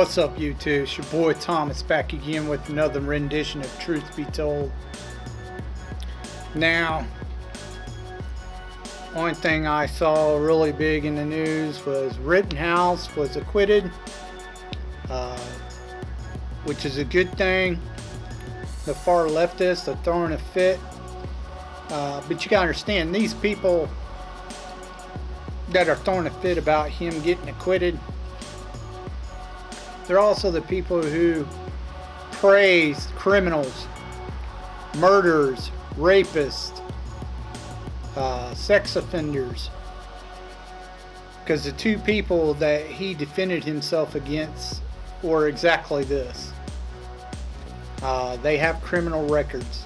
What's up, YouTube? It's your boy Thomas back again with another rendition of Truth Be Told. Now, only thing I saw really big in the news was Rittenhouse was acquitted, which is a good thing. The far leftists are throwing a fit, but you gotta understand, these people that are throwing a fit about him getting acquitted, they're also the people who praise criminals, murderers, rapists, sex offenders. Because the two people that he defended himself against were exactly this. They have criminal records.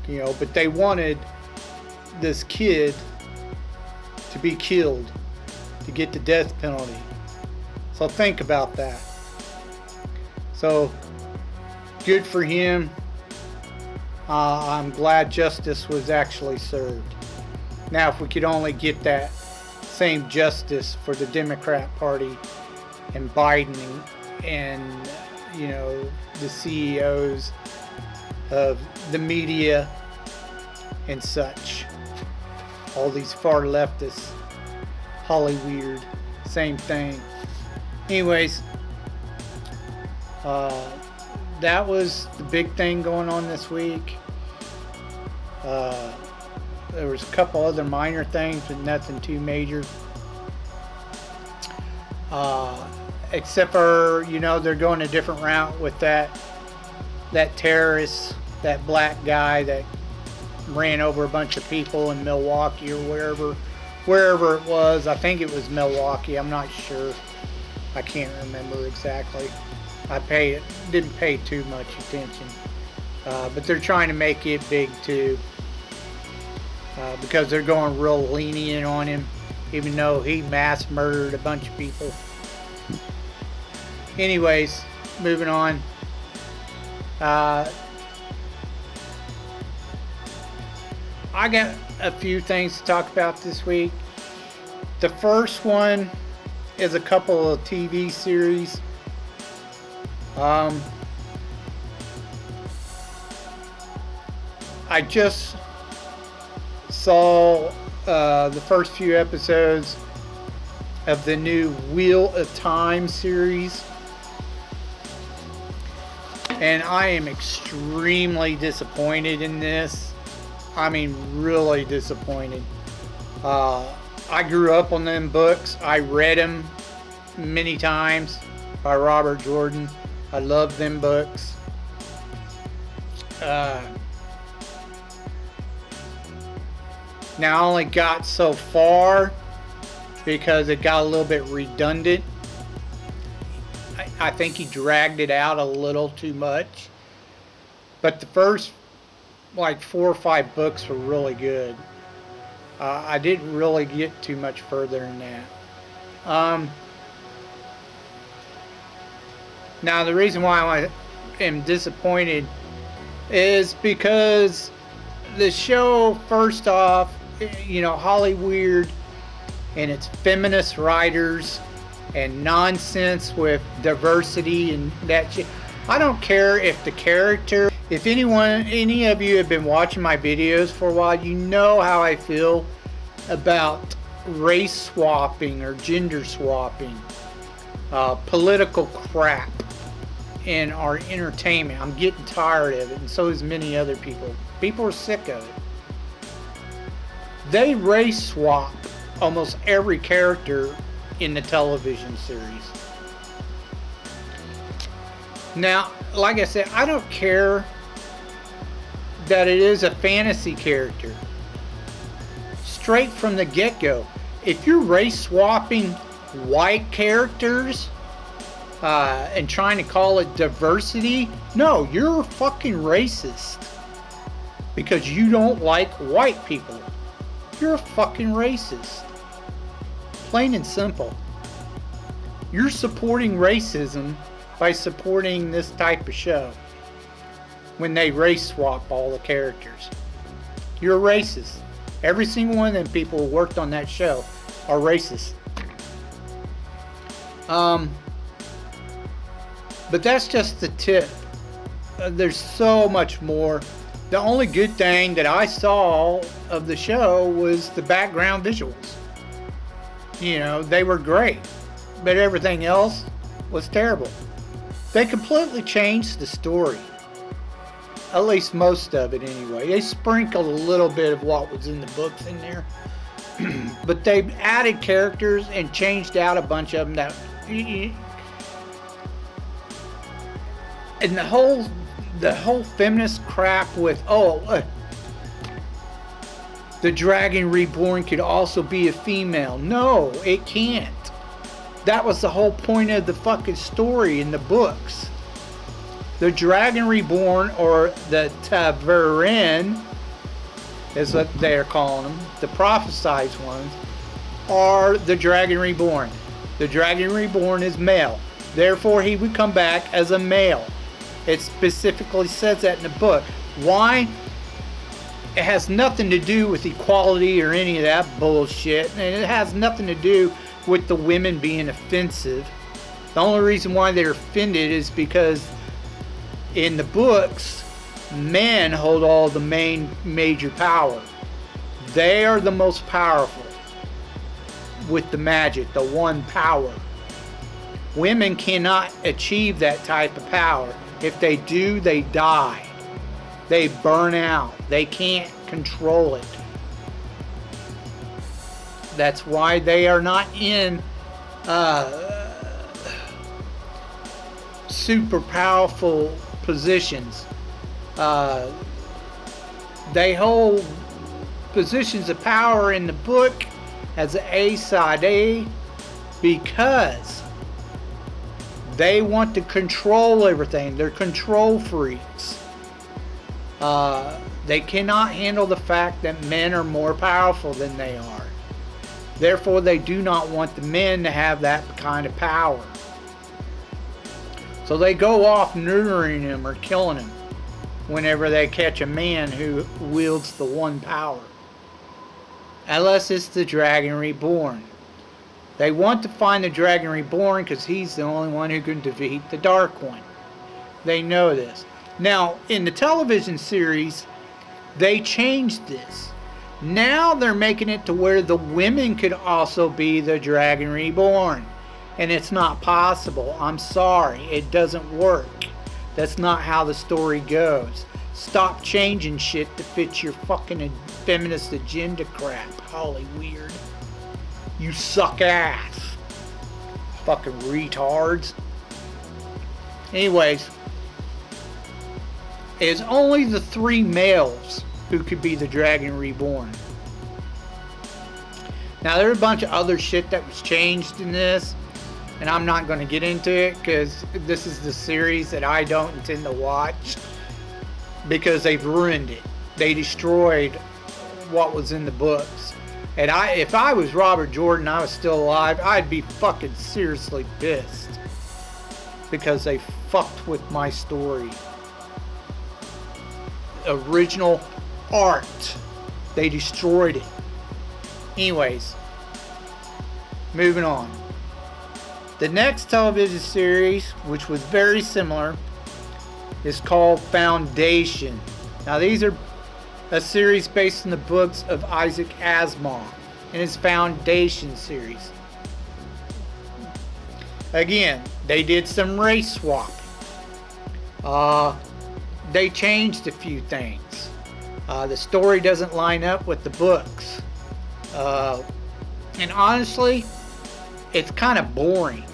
But they wanted this kid to be killed, to get the death penalty. So think about that. So good for him. I'm glad justice was actually served. Now, if we could only get that same justice for the Democrat Party and Biden and the CEOs of the media and such, all these far leftists, Hollyweird, same thing. Anyways, that was the big thing going on this week. There was a couple other minor things, but nothing too major. Except for, they're going a different route with that terrorist, that black guy that ran over a bunch of people in Milwaukee or wherever it was. I think it was Milwaukee. I'm not sure. I can't remember exactly. Didn't pay too much attention. But they're trying to make it big too. Because they're going real lenient on him, even though he mass murdered a bunch of people. Anyways, moving on. I got a few things to talk about this week. The first one is a couple of TV series. I just saw the first few episodes of the new Wheel of Time series, and I am extremely disappointed in this. I mean, really disappointed. I grew up on them books. I read them many times by Robert Jordan. I love them books. Now, I only got so far because it got a little bit redundant. I think he dragged it out a little too much. But the first, 4 or 5 books were really good. I didn't really get too much further than that. Now, the reason why I am disappointed is because the show, first off, Hollyweird and its feminist writers and nonsense with diversity and that shit. I don't care if the character, if any of you have been watching my videos for a while, you know how I feel about race swapping or gender swapping, political crap in our entertainment. I'm getting tired of it, and so is many other people. People are sick of it. They race swap almost every character in the television series. Now, like I said, I don't care that it is a fantasy character. Straight from the get-go, if you're race swapping white characters and trying to call it diversity, no, you're a fucking racist. Because you don't like white people. You're a fucking racist. Plain and simple. You're supporting racism by supporting this type of show when they race swap all the characters. You're a racist. Every single one of them people who worked on that show are racist. But that's just the tip. There's so much more. The only good thing that I saw of the show was the background visuals. You know, they were great, but everything else was terrible. They completely changed the story. At least most of it anyway. They sprinkled a little bit of what was in the books in there. But they added characters and changed out a bunch of them that... And the whole feminist crap with, the Dragon Reborn could also be a female. No, it can't. That was the whole point of the fucking story in the books. The Dragon Reborn, or the Ta'veren, is what they're calling them, the prophesized ones, are the Dragon Reborn. The Dragon Reborn is male. Therefore, he would come back as a male. It specifically says that in the book. Why? It has nothing to do with equality or any of that bullshit. And it has nothing to do with the women being offensive. The only reason why they're offended is because in the books, men hold all the major power. They are the most powerful with the magic, the one power. Women cannot achieve that type of power. If they do, they die. They burn out. They can't control it. That's why they are not in super powerful positions. They hold positions of power in the book as an Aes Sedai because they want to control everything. They're control freaks. They cannot handle the fact that men are more powerful than they are. Therefore, they do not want the men to have that kind of power. So they go off neutering him or killing him whenever they catch a man who wields the one power. Unless it's the Dragon Reborn. They want to find the Dragon Reborn because he's the only one who can defeat the Dark One. They know this. Now, in the television series, they changed this. Now they're making it to where the women could also be the Dragon Reborn. And it's not possible. I'm sorry. It doesn't work. That's not how the story goes. Stop changing shit to fit your fucking feminist agenda crap. Holy weird. You suck ass. Fucking retards. Anyways. It's only the 3 males who could be the Dragon Reborn. Now there's a bunch of other shit that was changed in this. And I'm not going to get into it because this is the series that I don't intend to watch. Because they've ruined it. They destroyed what was in the books. And if I was Robert Jordan, I was still alive, I'd be fucking seriously pissed. Because they fucked with my story. Original art. They destroyed it. Anyways. Moving on. The next television series, which was very similar, is called Foundation. Now these are a series based on the books of Isaac Asimov and his Foundation series. Again, they did some race swap. They changed a few things. The story doesn't line up with the books. And honestly, it's kind of boring.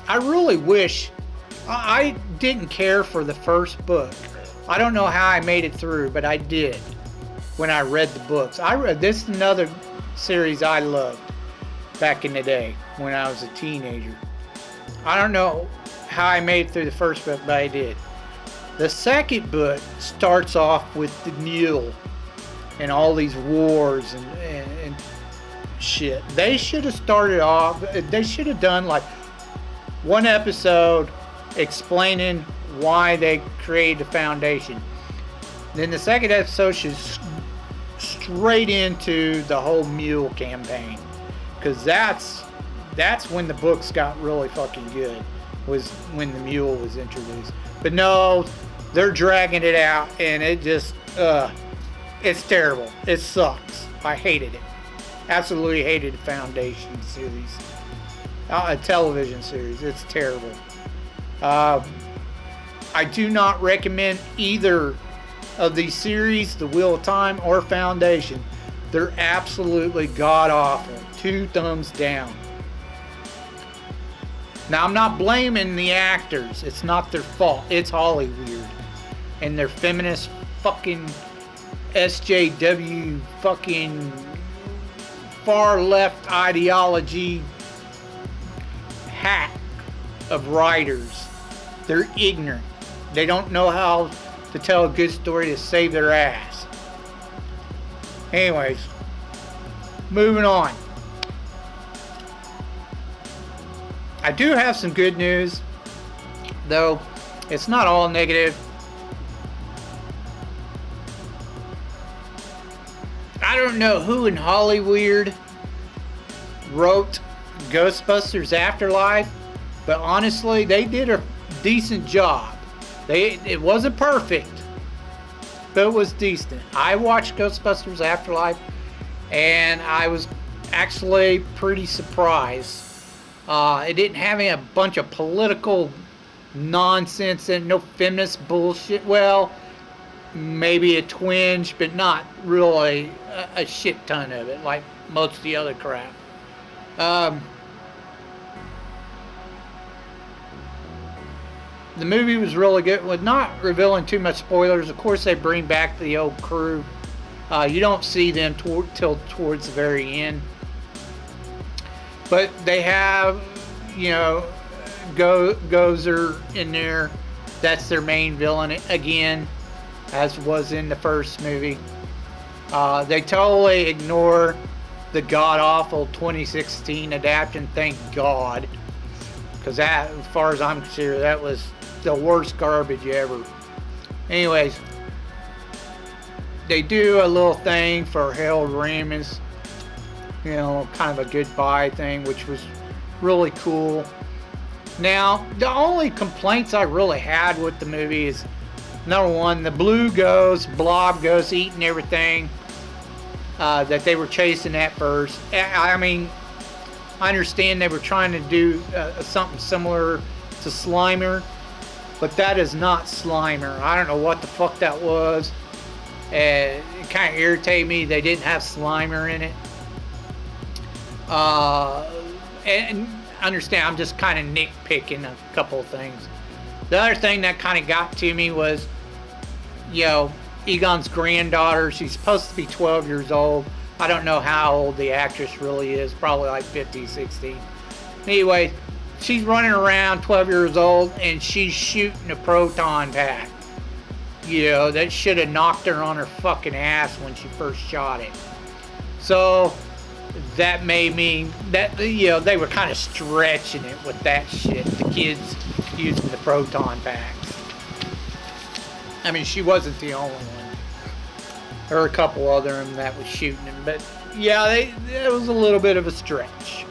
I really wish... I didn't care for the first book. I don't know how I made it through, but I did when I read the books. This is another series I loved back in the day when I was a teenager. I don't know how I made it through the first book, but I did. The second book starts off with the mule and all these wars and shit. They should have started off, they should have done like one episode explaining why they created the Foundation. Then the second episode should straight into the whole mule campaign. Because that's when the books got really fucking good. was when the mule was introduced. But no, they're dragging it out, and it just, it's terrible. It sucks. I hated it. Absolutely hated the Foundation series. A television series. It's terrible. I do not recommend either of these series, The Wheel of Time or Foundation. They're absolutely god-awful. 2 thumbs down. Now, I'm not blaming the actors. It's not their fault. It's Hollywood. And their feminist fucking SJW fucking far left ideology hack of writers. They're ignorant. They don't know how to tell a good story to save their ass. Anyways, moving on. I do have some good news, though it's not all negative. I don't know who in Hollywood wrote Ghostbusters Afterlife, but honestly, they did a decent job. It wasn't perfect, but it was decent. I watched Ghostbusters Afterlife, and I was actually pretty surprised. It didn't have a bunch of political nonsense and no feminist bullshit. Well, maybe a twinge, but not really a shit ton of it, like most of the other crap. The movie was really good. With not revealing too much spoilers, of course they bring back the old crew. You don't see them till towards the very end. But they have, you know, Gozer in there. That's their main villain again, as was in the first movie. They totally ignore the god-awful 2016 adaptation, thank God. Because that, as far as I'm concerned, that was the worst garbage ever. Anyways, they do a little thing for Harold Ramis. You know, kind of a goodbye thing, which was really cool. Now, the only complaints I really had with the movie is, number one, the blue ghost, blob ghost, eating everything that they were chasing at first. I mean, I understand they were trying to do something similar to Slimer, but that is not Slimer. I don't know what the fuck that was. It kind of irritated me they didn't have Slimer in it. And understand, I'm just kind of nitpicking a couple of things. The other thing that kind of got to me was, you know, Egon's granddaughter. She's supposed to be 12 years old. I don't know how old the actress really is. Probably like 50, 60. Anyway, she's running around 12 years old and she's shooting a proton pack. You know, that should have knocked her on her fucking ass when she first shot it. So that made me, that, you know, they were kind of stretching it with that shit. The kids using the proton packs. I mean, she wasn't the only one. There were a couple other them that was shooting them, but yeah, it was a little bit of a stretch.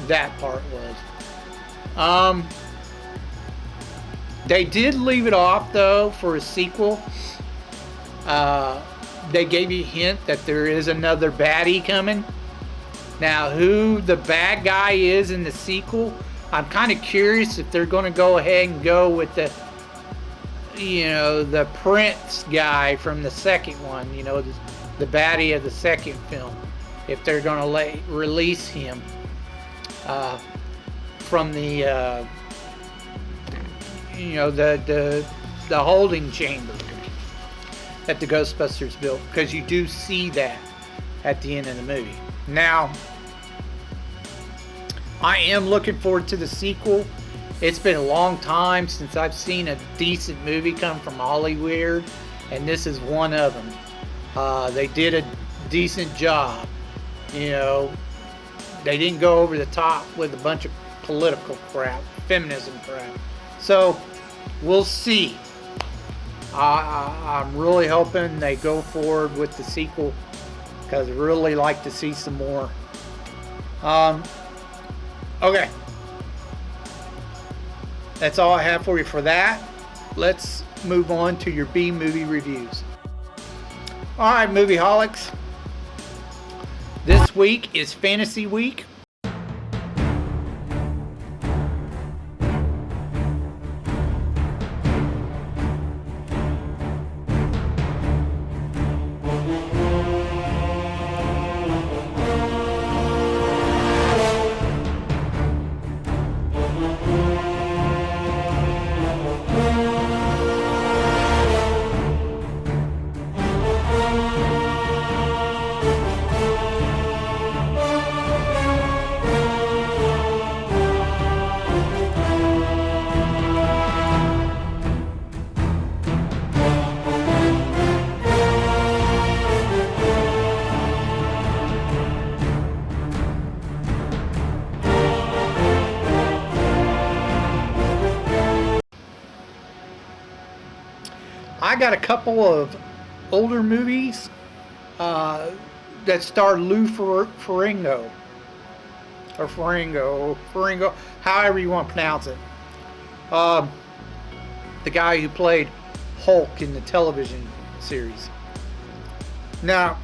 That part was. They did leave it off though for a sequel. They gave you a hint that there is another baddie coming. Now, who the bad guy is in the sequel, I'm kind of curious if they're going to go ahead and go with the, you know, the Prince guy from the second one, you know, the baddie of the second film. If they're going to release him from the, you know, the holding chamber that the Ghostbusters built, because you do see that at the end of the movie. Now, I am looking forward to the sequel. It's been a long time since I've seen a decent movie come from Hollywood, and this is one of them. They did a decent job. You know, they didn't go over the top with a bunch of political crap, feminism crap. So, we'll see. I'm really hoping they go forward with the sequel, because I really like to see some more. Okay. That's all I have for you for that. Let's move on to your B movie reviews. Alright, Movieholics. This week is Fantasy Week. I got a couple of older movies that star Lou Ferrigno, or Ferrigno, however you want to pronounce it. The guy who played Hulk in the television series. Now,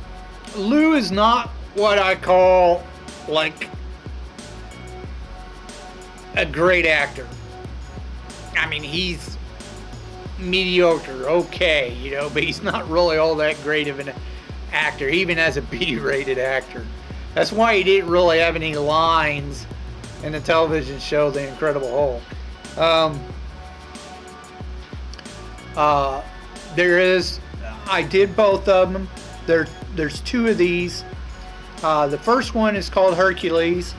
Lou is not what I call like a great actor. I mean, he's mediocre, okay, you know, but he's not really all that great of an actor, even as a B-rated actor. That's why he didn't really have any lines in the television show The Incredible Hulk. I did both of them. There's two of these. The first one is called Hercules,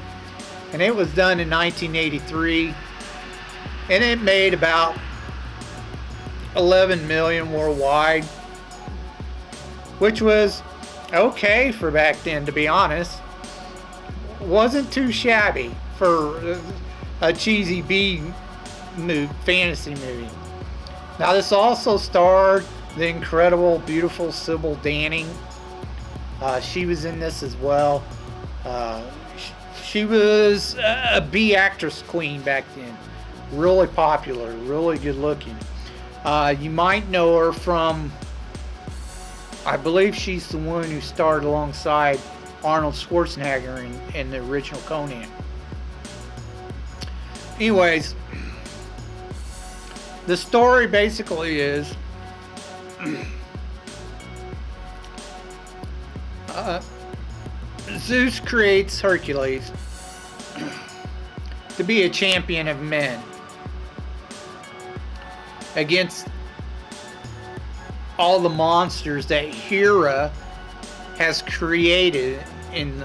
and it was done in 1983, and it made about 11 million worldwide, which was okay for back then, to be honest. Wasn't too shabby for a cheesy fantasy movie. Now, this also starred the incredible, beautiful Sybil Danning. She was in this as well. She was a B actress queen back then. Really popular, really good looking. You might know her from, I believe she's the one who starred alongside Arnold Schwarzenegger in the original Conan. Anyways, the story basically is Zeus creates Hercules to be a champion of men against all the monsters that Hera has created, in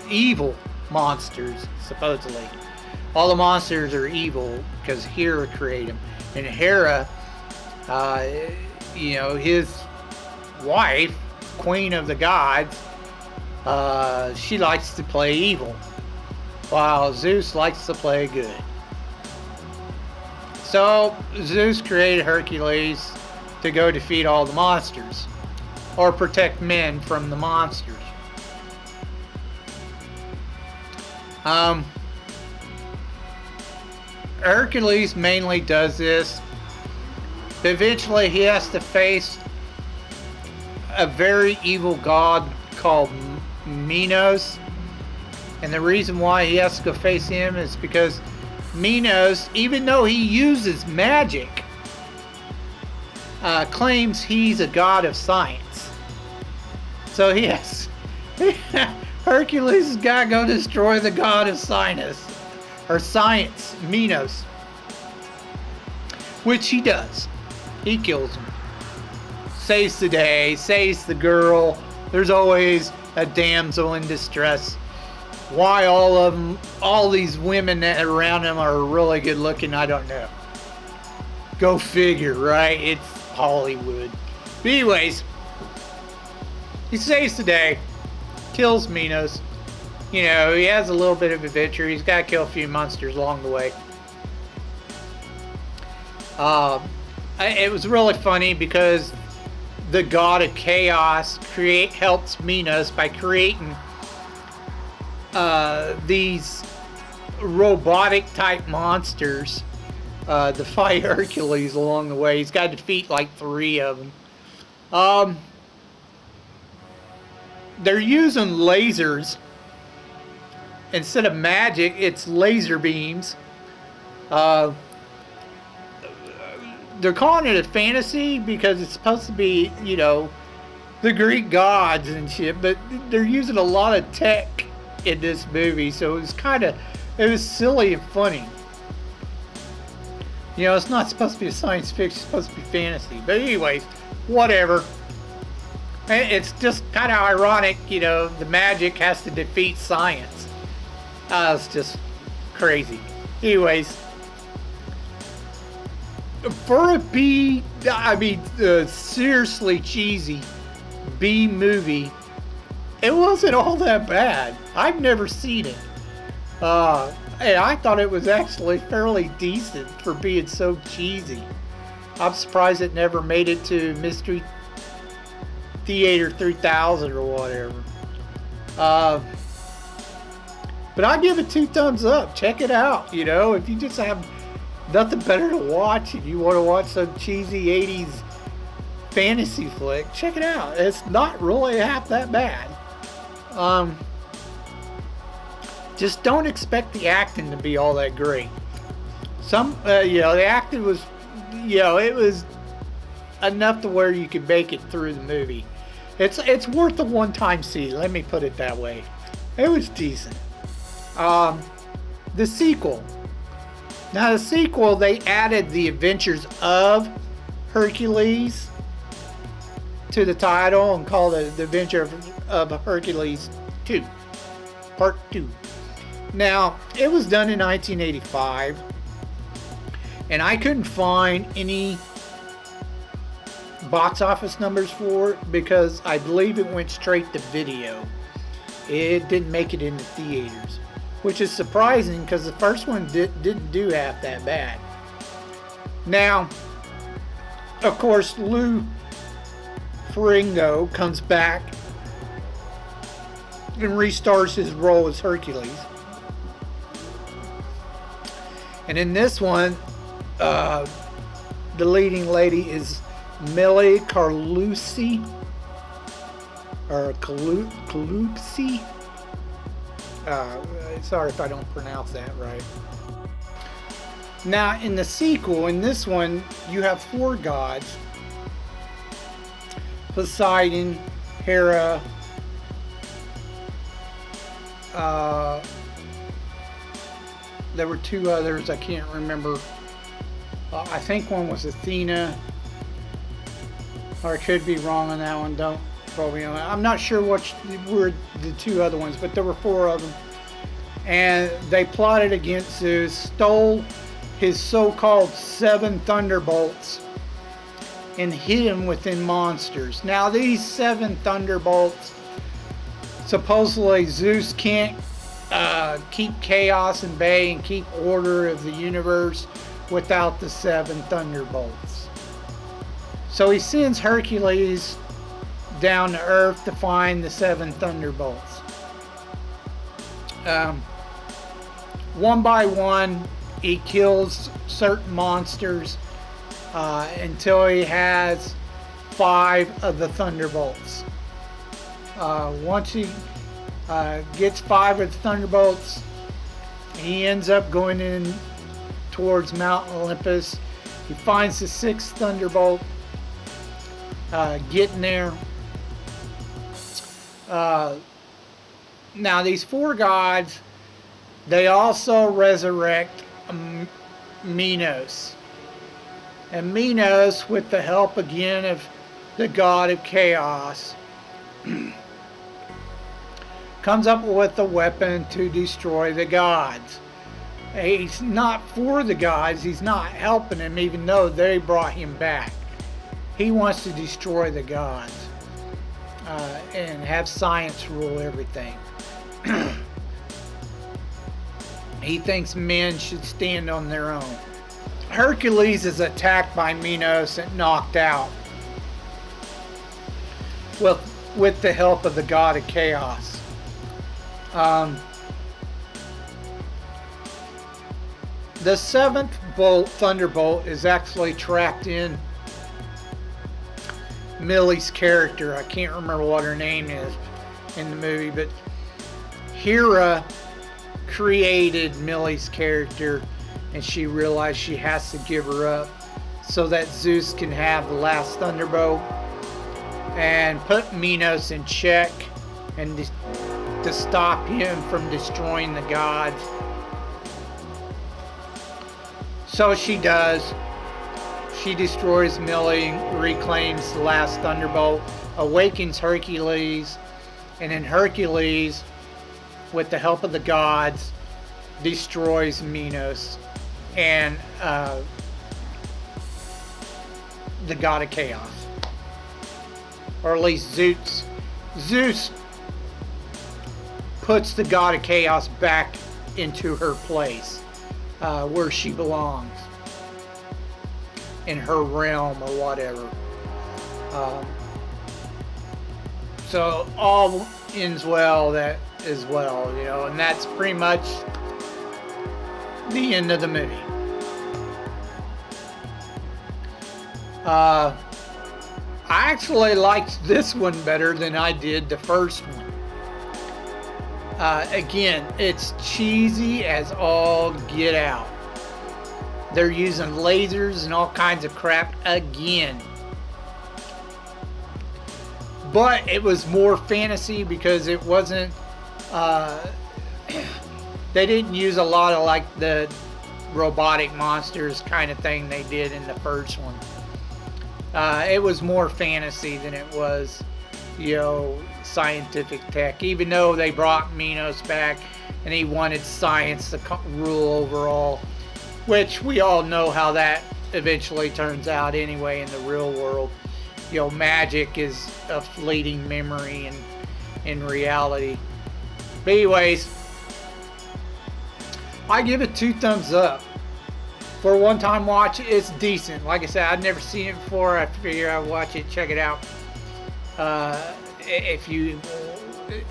evil monsters, supposedly. All the monsters are evil because Hera created them. And Hera, you know, his wife, queen of the gods, she likes to play evil, while Zeus likes to play good. So Zeus created Hercules to go defeat all the monsters, or protect men from the monsters. Hercules mainly does this, but eventually he has to face a very evil god called Minos. And the reason why he has to go face him is because Minos, even though he uses magic, claims he's a god of science. So yes, Hercules has got to go destroy the god of science, Minos. Which he does. He kills him. Saves the day, saves the girl. There's always a damsel in distress. Why all these women that are around him are really good looking, I don't know. Go figure, right? It's Hollywood. But anyways, he saves the day, kills Minos. You know, he has a little bit of adventure. He's got to kill a few monsters along the way. It was really funny because the god of chaos helps Minos by creating these robotic type monsters to fight Hercules along the way. He's got to defeat like 3 of them. They're using lasers. Instead of magic, it's laser beams. They're calling it a fantasy because it's supposed to be, you know, the Greek gods and shit, but they're using a lot of tech in this movie, so it was silly and funny. You know, it's not supposed to be a science fiction, it's supposed to be fantasy. But anyways, whatever. It's just kind of ironic, you know, the magic has to defeat science. It's just crazy. Anyways, for a seriously cheesy B movie, it wasn't all that bad. I've never seen it. And I thought it was actually fairly decent for being so cheesy. I'm surprised it never made it to Mystery Theater 3000 or whatever. But I give it 2 thumbs up. Check it out. You know, if you just have nothing better to watch and you want to watch some cheesy 80s fantasy flick, check it out. It's not really half that bad. Just don't expect the acting to be all that great. You know, the acting was, you know, it was enough to where you could make it through the movie. It's worth the one-time see. Let me put it that way. It was decent. The sequel. Now the sequel, they added the Adventures of Hercules to the title and called it The Adventure of Hercules 2, Part 2. Now, it was done in 1985, and I couldn't find any box office numbers for it because I believe it went straight to video. It didn't make it into theaters, which is surprising because the first one didn't do half that bad. Now, of course, Lou Ferrigno comes back and restars his role as Hercules. And in this one, the leading lady is Millie Carlucci, or Calucci. Sorry if I don't pronounce that right. Now, in the sequel, in this one, you have 4 gods: Poseidon, Hera, there were 2 others, I can't remember. I think one was Athena, or I could be wrong on that one. Don't quote me on that. I'm not sure which were the 2 other ones, but there were 4 of them. And they plotted against Zeus, stole his so-called 7 thunderbolts, and hid him within monsters. Now these 7 thunderbolts, supposedly Zeus can't keep chaos in bay and keep order of the universe without the 7 thunderbolts. So he sends Hercules down to Earth to find the 7 thunderbolts. One by one, he kills certain monsters until he has 5 of the thunderbolts. Once he gets 5 of the thunderbolts, he ends up going in towards Mount Olympus. He finds the 6th thunderbolt, getting there. Now these 4 gods, they also resurrect Minos. And Minos, with the help again of the god of chaos, comes up with a weapon to destroy the gods. He's not for the gods, he's not helping them even though they brought him back. He wants to destroy the gods and have science rule everything. He thinks men should stand on their own. Hercules is attacked by Minos and knocked out with the help of the god of chaos. The seventh thunderbolt is actually trapped in Millie's character. I can't remember what her name is in the movie, but Hera created Millie's character, and she realized she has to give her up so that Zeus can have the last thunderbolt and put Minos in check and to stop him from destroying the gods. So she does. She destroys Millie, reclaims the last thunderbolt, awakens Hercules, and then Hercules, with the help of the gods, destroys Minos and the god of chaos. Or at least Zeus. Zeus puts the god of chaos back into her place, where she belongs, in her realm or whatever. So all ends well that as well, you know, and that's pretty much the end of the movie. I actually liked this one better than I did the first one. Again, it's cheesy as all get out. They're using lasers and all kinds of crap again. But it was more fantasy because it wasn't, they didn't use a lot of like the robotic monsters kind of thing they did in the first one. It was more fantasy than it was, you know, scientific tech. Even though they brought Minos back and he wanted science to rule over all, which we all know how that eventually turns out anyway in the real world. You know, magic is a fleeting memory and in reality. But anyways, I give it 2 thumbs up. For a one-time watch, it's decent. Like I said, I've never seen it before. I figure I'd watch it, check it out.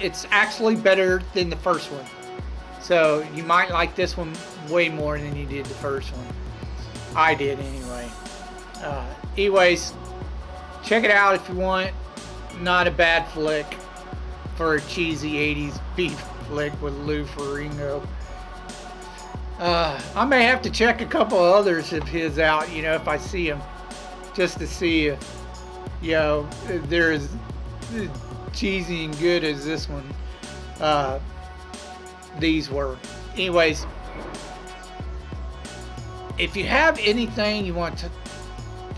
It's actually better than the first one. So you might like this one way more than you did the first one. I did anyway. Anyways, check it out if you want. Not a bad flick for a cheesy 80s beef flick with Lou Ferrigno. I may have to check a couple of others of his out, you know, if I see them, just to see if, you know, they're as cheesy and good as this one. These were. Anyways, if you have anything you want to,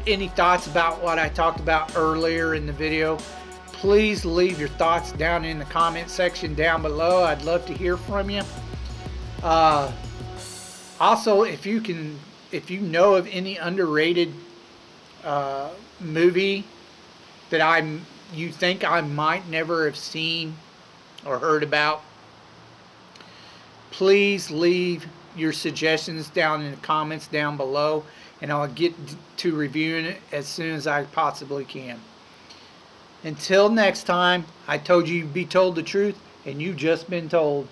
any thoughts about what I talked about earlier in the video, please leave your thoughts down in the comment section down below. I'd love to hear from you. Also, if you know of any underrated movie that you think I might never have seen or heard about, please leave your suggestions down in the comments down below, and I'll get to reviewing it as soon as I possibly can. Until next time, I told you you'd be told the truth, and you've just been told.